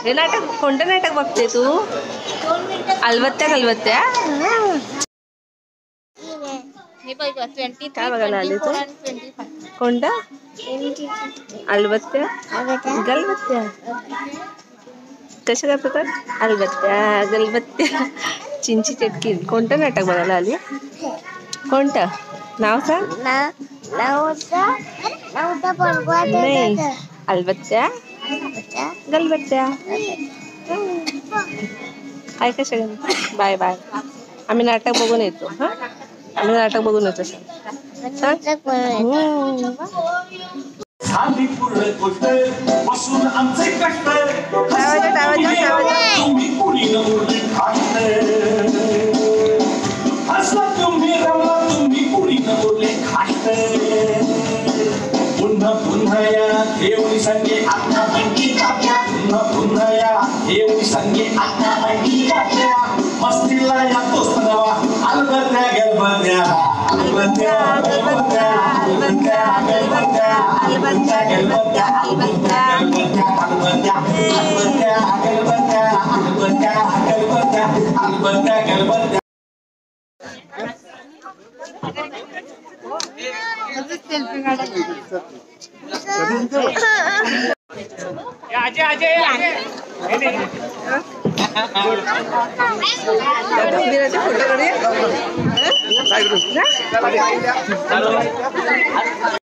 हे नाटक कोणतं नाटक बघते तू? अलबत्त्या गलबत्त्या. काय बघायला आली तू? कोणतं? अलबत्त्या गलबत्त्या. कशा करतात? अलबत्त्या गलबत्त्या चिंची चटकी. कोणतं नाटक बघायला आली? कोणतं नाव सांग? नाही, अलबत्त्या गलबत्त्या. हाय कशा? Bye bye. आम्ही नाटक बघून येतो. हा, आम्ही नाटक बघून येतो. पुन्हा पुन्हा या देवनी संगे आत्मा बनकी काप्या. पुन्हा पुन्हा या देवनी संगे आत्मा बनकी काप्या. मस्तीला या दोस्त नवा अलबत्त्या गलबत्त्या. अलबत्त्या गलबत्त्या. अलबत्त्या गलबत्त्या. अलबत्त्या गलबत्त्या. अलबत्त्या गलबत्त्या. अलबत्त्या गलबत्त्या. अलबत्त्या गलबत्त्या. अलबत्त्या गलबत्त्या. फोटो